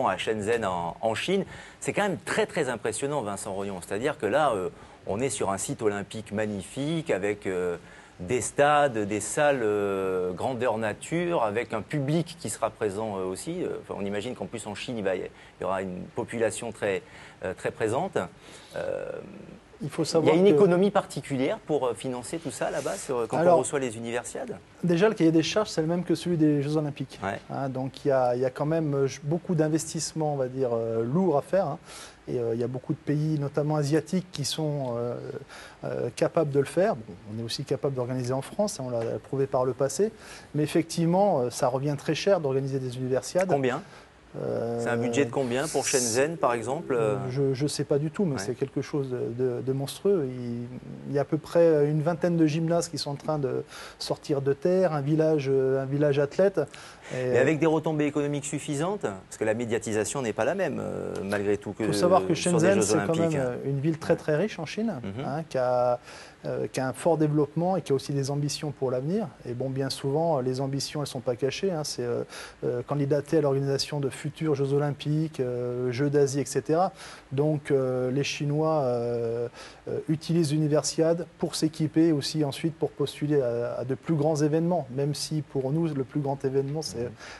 à Shenzhen en Chine. C'est quand même très très impressionnant, Vincent Rognon. C'est-à-dire que là, on est sur un site olympique magnifique avec des stades, des salles grandeur nature, avec un public qui sera présent aussi. On imagine qu'en plus en Chine, il y aura une population très, très présente. Il faut Il y savoir a une que, économie particulière pour financer tout ça là-bas quand on reçoit les universiades? déjà, le cahier des charges, c'est le même que celui des Jeux Olympiques. Ouais. Donc il y a quand même beaucoup d'investissements, on va dire, lourds à faire. Et il y a beaucoup de pays, notamment asiatiques, qui sont capables de le faire. Bon, on est aussi capable d'organiser en France, on l'a prouvé par le passé. Mais effectivement, ça revient très cher d'organiser des universiades. Combien? C'est un budget de combien pour Shenzhen, par exemple? Je ne sais pas du tout, mais Ouais. c'est quelque chose de monstrueux. Il y a à peu près une vingtaine de gymnases qui sont en train de sortir de terre, un village athlète. Et avec des retombées économiques suffisantes? Parce que la médiatisation n'est pas la même, malgré tout, que Il faut savoir que sur des Shenzhen, Jeux c'est quand Olympiques. même une ville très très riche en Chine, qui a un fort développement et qui a aussi des ambitions pour l'avenir. Et bon, bien souvent, les ambitions, elles ne sont pas cachées. C'est candidater à l'organisation de futurs Jeux Olympiques, Jeux d'Asie, etc. Donc les Chinois utilisent l'Universiade pour s'équiper et aussi ensuite pour postuler à de plus grands événements, même si pour nous, le plus grand événement,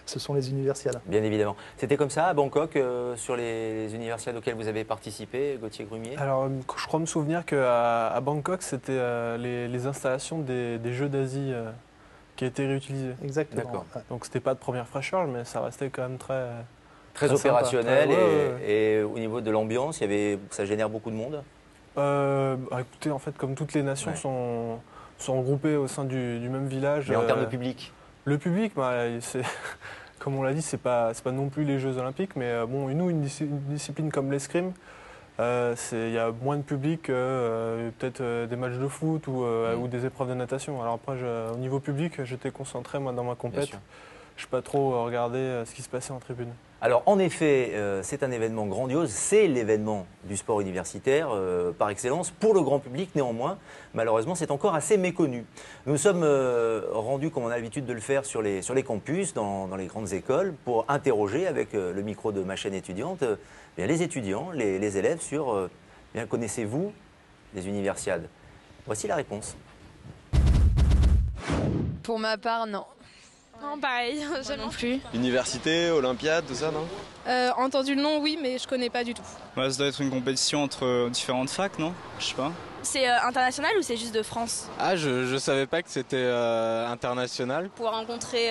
ce sont les Universiades. Bien évidemment. C'était comme ça à Bangkok, sur les universiades auxquelles vous avez participé, Gauthier Grumier? Alors, je crois me souvenir qu'à Bangkok, c'était les installations des Jeux d'Asie qui étaient réutilisées. Exactement. D'accord. Ouais. Donc, c'était pas de première fraîcheur, mais ça restait quand même très Très sympa. opérationnel. Ouais. Et au niveau de l'ambiance, ça génère beaucoup de monde? Écoutez, en fait, comme toutes les nations Ouais. sont regroupées au sein du même village. Mais en termes de public? Le public, comme on l'a dit, c'est pas non plus les Jeux Olympiques, mais bon, nous, une discipline comme l'escrime, il y a moins de public que peut-être des matchs de foot ou des épreuves de natation. Alors après, au niveau public, j'étais concentré moi dans ma compète. Je n'ai pas trop regardé ce qui se passait en tribune. Alors en effet, c'est un événement grandiose, c'est l'événement du sport universitaire par excellence pour le grand public. Néanmoins, malheureusement, c'est encore assez méconnu. Nous sommes rendus, comme on a l'habitude de le faire, sur les campus, dans les grandes écoles, pour interroger avec le micro de ma chaîne étudiante bien, les étudiants, les élèves sur bien, connaissez-vous les universiades? Voici la réponse. Pour ma part, non. Non, pareil, Moi non plus. Université, Olympiade, tout ça, non? Entendu le nom, oui, mais je connais pas du tout. Ouais, ça doit être une compétition entre différentes facs, non? Je sais pas. C'est international ou c'est juste de France? Ah, je savais pas que c'était international. Pouvoir rencontrer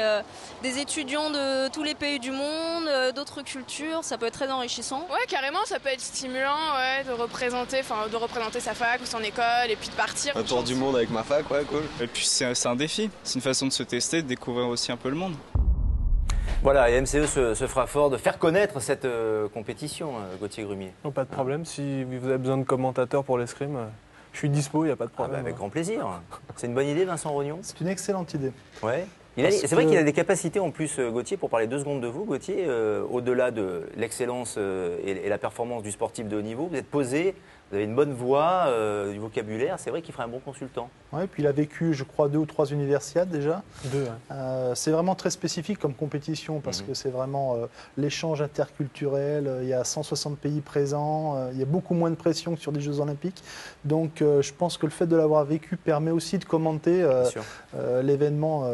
des étudiants de tous les pays du monde, d'autres cultures, ça peut être très enrichissant. Ouais, carrément, ça peut être stimulant, ouais, de représenter sa fac ou son école et puis de partir. Un tour du monde avec ma fac, ouais, cool. Et puis c'est un défi, c'est une façon de se tester, de découvrir aussi un peu le monde. Voilà, et MCE se fera fort de faire connaître cette compétition, Gauthier Grumier. Donc, pas de problème, si vous avez besoin de commentateurs pour l'escrime, je suis dispo, il n'y a pas de problème. Avec grand plaisir. C'est une bonne idée, Vincent Rognon? C'est une excellente idée. Ouais. C'est vrai qu'il a des capacités en plus, Gauthier, pour parler 2 secondes de vous, Gauthier, au-delà de l'excellence et la performance du sportif de haut niveau, vous êtes posé, vous avez une bonne voix, du vocabulaire, c'est vrai qu'il ferait un bon consultant. Ouais, puis il a vécu, je crois, 2 ou 3 universiades déjà. 2, ouais. C'est vraiment très spécifique comme compétition parce que c'est vraiment l'échange interculturel. Il y a 160 pays présents, il y a beaucoup moins de pression que sur des Jeux Olympiques. Donc je pense que le fait de l'avoir vécu permet aussi de commenter l'événement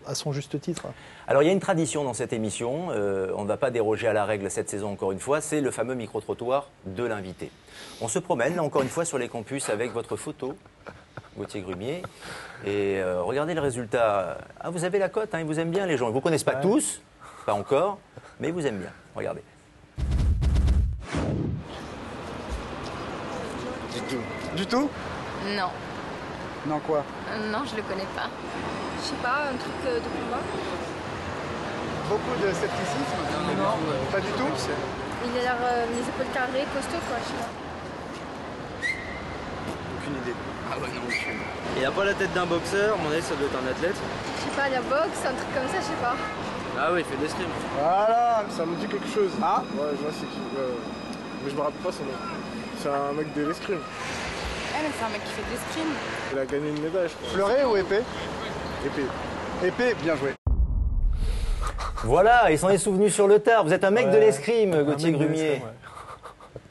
à son juste titre. Alors il y a une tradition dans cette émission, on ne va pas déroger à la règle cette saison encore une fois, c'est le fameux micro-trottoir de l'invité. On se promène là encore une fois sur les campus avec votre photo, Gauthier Grumier, et regardez le résultat. Ah, vous avez la cote, hein, ils vous aiment bien les gens, ils ne vous connaissent pas tous, pas encore, mais ils vous aiment bien, regardez. Du tout. Du tout? Non. Non quoi? Non, je le connais pas. Je sais pas, un truc de combat. Beaucoup de scepticisme? Non, pas du tout. Il a l'air les épaules carrées, costaud quoi, je sais pas. Aucune idée. Ah ouais, non, il n'a pas la tête d'un boxeur, mon avis, ça doit être un athlète. Je sais pas, la boxe, un truc comme ça, je sais pas. Ah oui, il fait de l'escrime. Voilà, ça me dit quelque chose. Ah ouais, je vois c'est qui. Mais je me rappelle pas son nom. C'est un mec de l'escrime. Ah, mais c'est un mec qui fait de l'escrime. Il a gagné une médaille, je crois. Fleuret ou épée? Épée. Épée, bien joué. Voilà, il s'en est souvenu sur le tard. Vous êtes un mec de l'escrime, Gauthier mec de Grumier. l'escrime, ouais.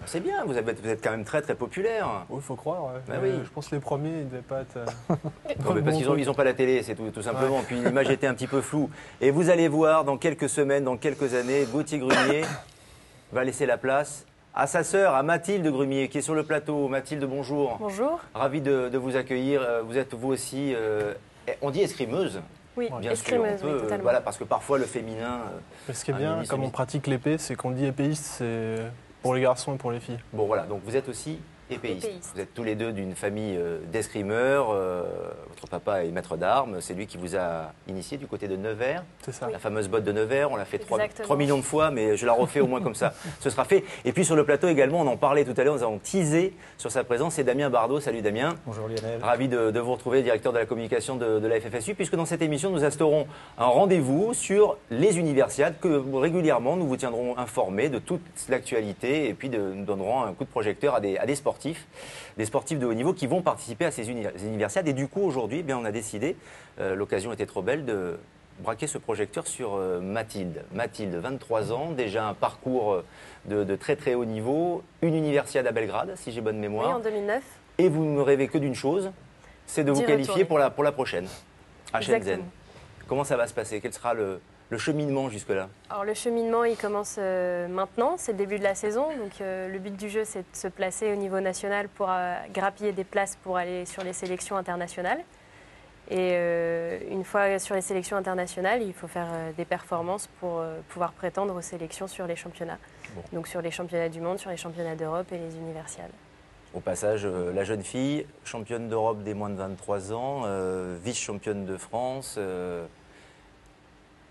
C'est bien, vous êtes quand même très très populaire. Oui, il faut croire. Ouais. Bah oui. Je pense que les premiers, ils ne devaient pas être. Non, mais parce qu'ils n'ont pas la télé, c'est tout simplement. Puis l'image était un petit peu floue. Et vous allez voir, dans quelques semaines, dans quelques années, Gauthier Grumier va laisser la place à sa sœur, à Mathilde Grumier, qui est sur le plateau. Mathilde, bonjour. Bonjour. Ravi de vous accueillir. Vous êtes vous aussi, on dit escrimeuse. Oui, bien escrimeuse, sûr. On peut, oui, totalement. voilà, parce que parfois le féminin. Ce qui est bien, comme on pratique l'épée, c'est qu'on dit épéiste, c'est pour les garçons et pour les filles. Bon voilà, donc vous êtes aussi épéiste. Vous êtes tous les deux d'une famille d'escrimeurs. Votre papa est maître d'armes. C'est lui qui vous a initié du côté de Nevers. C'est ça. La fameuse botte de Nevers. On l'a fait 3 millions de fois, mais je la refais au moins comme ça. Ce sera fait. Et puis sur le plateau également, on en parlait tout à l'heure, nous avons teasé sur sa présence. C'est Damien Bardot. Salut Damien. Bonjour Lionel. Ravi de vous retrouver, directeur de la communication de la FFSU, puisque dans cette émission, nous instaurons un rendez-vous sur les universiades que régulièrement nous vous tiendrons informés de toute l'actualité et puis nous donnerons un coup de projecteur à des sportifs de haut niveau qui vont participer à ces universiades. Et du coup, aujourd'hui, eh bien, on a décidé, l'occasion était trop belle, de braquer ce projecteur sur Mathilde. Mathilde, 23 ans, déjà un parcours de très très haut niveau, une universiade à Belgrade, si j'ai bonne mémoire. Oui, en 2009. Et vous ne rêvez que d'une chose, c'est de vous qualifier pour la prochaine, à Shenzhen. Comment ça va se passer? Quel sera le cheminement jusque-là? Alors le cheminement, il commence maintenant, c'est le début de la saison. Donc le but du jeu, c'est de se placer au niveau national pour grappiller des places pour aller sur les sélections internationales. Et une fois sur les sélections internationales, il faut faire des performances pour pouvoir prétendre aux sélections sur les championnats. Bon. Donc sur les championnats du monde, sur les championnats d'Europe et les universiades. Au passage, la jeune fille, championne d'Europe des moins de 23 ans, vice-championne de France.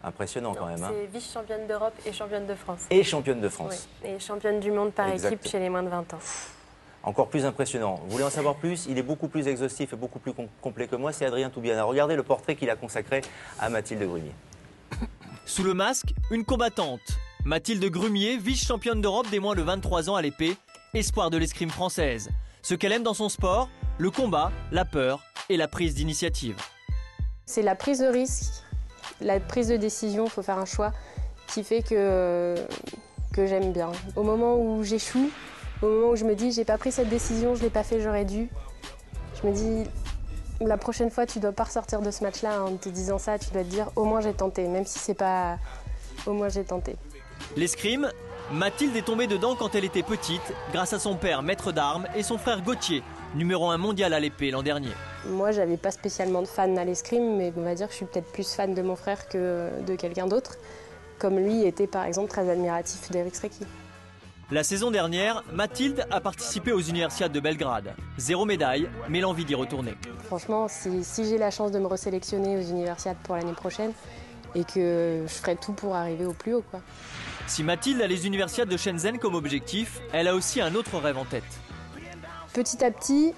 Impressionnant quand même. C'est vice-championne d'Europe et championne de France. Et championne de France. Oui. Et championne du monde par équipe chez les moins de 20 ans. Encore plus impressionnant. Vous voulez en savoir plus? Il est beaucoup plus exhaustif et beaucoup plus complet que moi. C'est Adrien Toubiana. Regardez le portrait qu'il a consacré à Mathilde Grumier. Sous le masque, une combattante. Mathilde Grumier, vice-championne d'Europe des moins de 23 ans à l'épée, espoir de l'escrime française. Ce qu'elle aime dans son sport, le combat, la peur et la prise d'initiative. C'est la prise de risque, la prise de décision, il faut faire un choix qui fait que j'aime bien. Au moment où j'échoue, au moment où je me dis j'ai pas pris cette décision, je l'ai pas fait, j'aurais dû, je me dis la prochaine fois tu dois pas ressortir de ce match-là en te disant ça, tu dois te dire au moins j'ai tenté, même si c'est pas au moins j'ai tenté. L'escrime, Mathilde est tombée dedans quand elle était petite, grâce à son père maître d'armes et son frère Gauthier, numéro 1 mondial à l'épée l'an dernier. Moi, j'avais pas spécialement de fan à l'escrime, mais on va dire que je suis peut-être plus fan de mon frère que de quelqu'un d'autre, comme lui était par exemple très admiratif d'Eric Srecky. La saison dernière, Mathilde a participé aux universiades de Belgrade. 0 médaille, mais l'envie d'y retourner. Franchement, si j'ai la chance de me resélectionner aux universiades pour l'année prochaine, et que je ferai tout pour arriver au plus haut, quoi. Si Mathilde a les universiades de Shenzhen comme objectif, elle a aussi un autre rêve en tête. Petit à petit,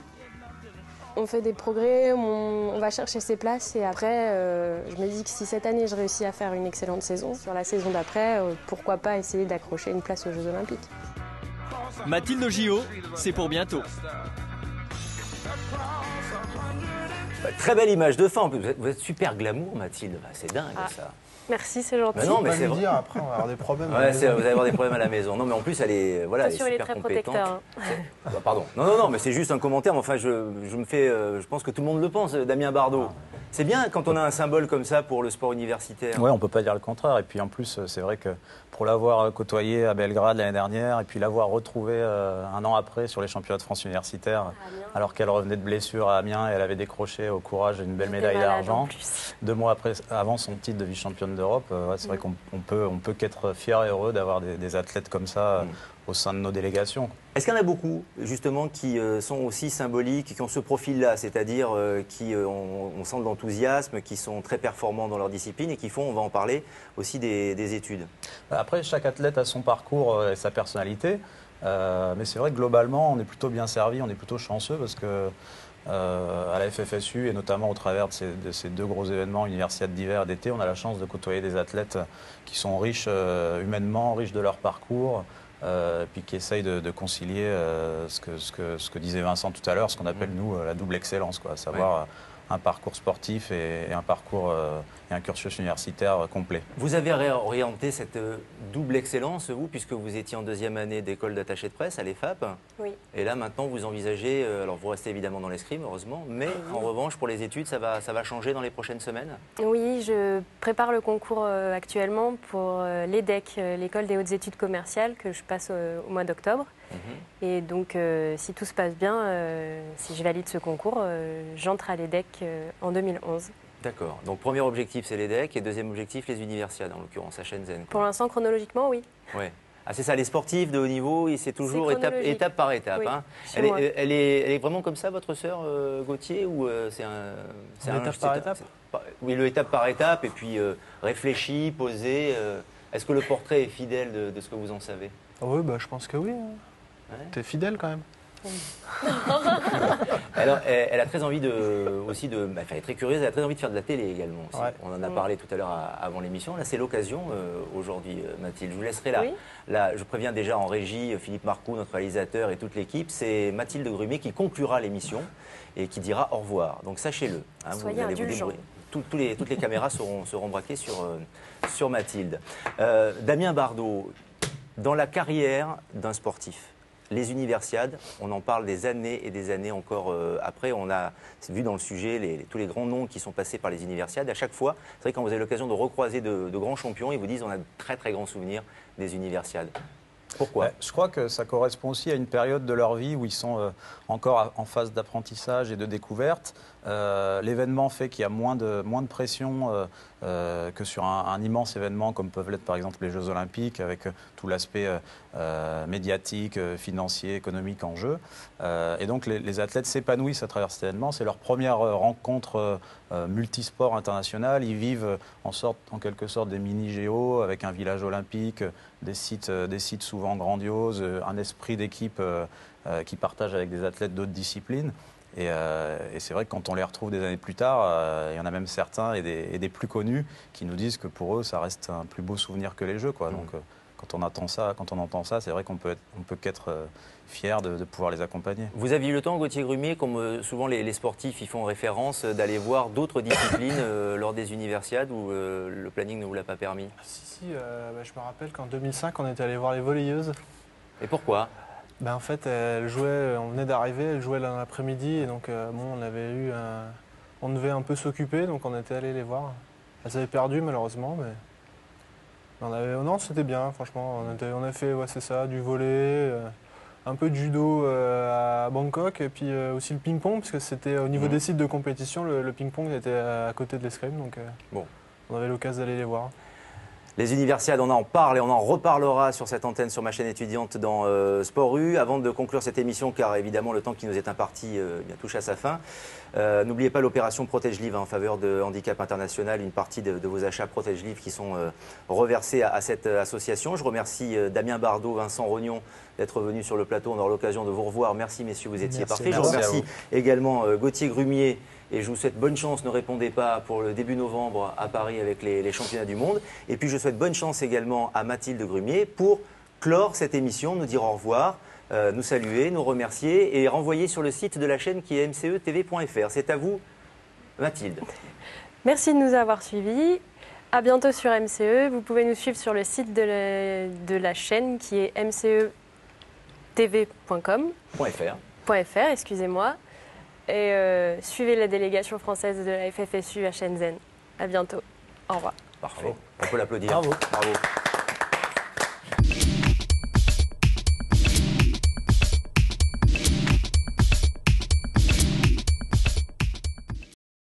on fait des progrès, on va chercher ses places et après, je me dis que si cette année je réussis à faire une excellente saison, sur la saison d'après, pourquoi pas essayer d'accrocher une place aux Jeux Olympiques. Mathilde au JO, c'est pour bientôt. Très belle image de fin. Vous êtes super glamour, Mathilde. C'est dingue, ça. Merci, c'est gentil. Mais non, mais c'est dire, après, on va avoir des problèmes. Ouais, vous allez avoir des problèmes à la maison. Non, mais en plus, elle est, voilà, elle est super très compétente. protecteur. Bah, pardon. Non, mais c'est juste un commentaire. Mais enfin, je pense que tout le monde le pense, Damien Bardot. C'est bien quand on a un symbole comme ça pour le sport universitaire. Oui, on ne peut pas dire le contraire. Et puis en plus, c'est vrai que pour l'avoir côtoyé à Belgrade l'année dernière et puis l'avoir retrouvé un an après sur les championnats de France universitaires, alors qu'elle revenait de blessure à Amiens et elle avait décroché au courage une belle médaille d'argent, 2 mois avant son titre de vice-championne d'Europe, c'est vrai qu'on peut qu'être fier et heureux d'avoir des athlètes comme ça au sein de nos délégations. Est-ce qu'il y en a beaucoup, justement, qui sont aussi symboliques, qui ont ce profil-là, c'est-à-dire qui on sent de l'enthousiasme, qui sont très performants dans leur discipline et qui font, on va en parler, aussi des études? Après, chaque athlète a son parcours et sa personnalité, mais c'est vrai que globalement, on est plutôt bien servi, on est plutôt chanceux parce que à la FFSU et notamment au travers de ces 2 gros événements, universiades d'hiver et d'été, on a la chance de côtoyer des athlètes qui sont riches humainement, riches de leur parcours, puis qui essayent de concilier ce que disait Vincent tout à l'heure, ce qu'on appelle nous la double excellence, quoi, à savoir un parcours sportif et un parcours et un cursus universitaire complet. Vous avez réorienté cette double excellence, vous, puisque vous étiez en deuxième année d'école d'attaché de presse à l'EFAP. Oui. Et là, maintenant, vous envisagez, alors vous restez évidemment dans l'escrime, heureusement, mais en revanche, pour les études, ça va changer dans les prochaines semaines? Oui, je prépare le concours actuellement pour l'EDEC, l'École des hautes études commerciales, que je passe au mois d'octobre. Et donc, si tout se passe bien, si je valide ce concours, j'entre à l'EDEC en 2011. D'accord. Donc, premier objectif, c'est l'EDEC, et deuxième objectif, les universiades, en l'occurrence, à Shenzhen. Pour l'instant, chronologiquement, oui. Ouais. Ah, c'est ça, les sportifs de haut niveau, c'est toujours étape par étape. Oui, hein. elle est vraiment comme ça, votre sœur Gauthier, ou c'est un étape par étape? Oui, le étape par étape, et puis réfléchi, posé. Est-ce que le portrait est fidèle de ce que vous en savez? Oui, bah, je pense que oui. Ouais. T'es fidèle quand même. Alors, elle a très envie elle est très curieuse, elle a très envie de faire de la télé également aussi. Ouais. On en a parlé tout à l'heure avant l'émission. Là, c'est l'occasion aujourd'hui, Mathilde. Je vous laisserai là. Je préviens déjà en régie Philippe Marcoux, notre réalisateur, et toute l'équipe. C'est Mathilde Grumier qui conclura l'émission et qui dira au revoir. Donc sachez-le. Hein, Soyez indulgents. Toutes les caméras seront braquées sur Mathilde. Damien Bardot, dans la carrière d'un sportif, les universiades, on en parle des années et des années encore après. On a vu dans le sujet tous les grands noms qui sont passés par les universiades. À chaque fois, c'est vrai, quand vous avez l'occasion de recroiser de grands champions, ils vous disent on a de très très grands souvenirs des universiades. Pourquoi? Je crois que ça correspond aussi à une période de leur vie où ils sont encore en phase d'apprentissage et de découverte. L'événement fait qu'il y a moins de pression que sur un immense événement comme peuvent l'être par exemple les Jeux Olympiques avec tout l'aspect médiatique, financier, économique en jeu. Et donc les athlètes s'épanouissent à travers cet événement. C'est leur première rencontre multisport internationale. Ils vivent en quelque sorte des mini-géos avec un village olympique, des sites souvent grandioses, un esprit d'équipe qui partagent avec des athlètes d'autres disciplines. Et c'est vrai que quand on les retrouve des années plus tard, il y en a même certains et des plus connus qui nous disent que pour eux, ça reste un plus beau souvenir que les Jeux, quoi. Donc quand on entend ça, c'est vrai qu'on peut qu'être fier de pouvoir les accompagner. Vous aviez eu le temps, Gauthier Grumier, comme souvent les sportifs y font référence, d'aller voir d'autres disciplines lors des universiades où le planning ne vous l'a pas permis? Si, je me rappelle qu'en 2005, on était allé voir les volleyeuses. Et pourquoi? En fait, elle jouait, on venait d'arriver, elle jouait l'après-midi, et donc on devait un peu s'occuper, donc on était allé les voir. Elles avaient perdu malheureusement, mais non, c'était bien, franchement. On a fait, c'est ça, du volley, un peu de judo à Bangkok, et puis aussi le ping-pong, parce que c'était au niveau des sites de compétition, le ping-pong était à côté de l'escrime, donc on avait l'occasion d'aller les voir. Les universiades, on en parle et on en reparlera sur cette antenne, sur ma chaîne étudiante dans Sport U. Avant de conclure cette émission, car évidemment le temps qui nous est imparti touche à sa fin, n'oubliez pas l'opération Protège Livre en faveur de Handicap International. Une partie de vos achats Protège Livre qui sont reversés à cette association. Je remercie Damien Bardot, Vincent Rognon d'être venus sur le plateau. On aura l'occasion de vous revoir. Merci messieurs, vous étiez parfaits. Je remercie également Gauthier Grumier. Et je vous souhaite bonne chance, ne répondez pas, pour le début novembre à Paris avec les championnats du monde. Et puis je souhaite bonne chance également à Mathilde Grumier pour clore cette émission, nous dire au revoir, nous saluer, nous remercier et renvoyer sur le site de la chaîne qui est mcetv.fr. C'est à vous, Mathilde. Merci de nous avoir suivis. À bientôt sur MCE. Vous pouvez nous suivre sur le site de la chaîne qui est mcetv.com. .fr, excusez-moi. Et suivez la délégation française de la FFSU à Shenzhen. À bientôt. Au revoir. Parfait. On peut l'applaudir. Bravo. Bravo.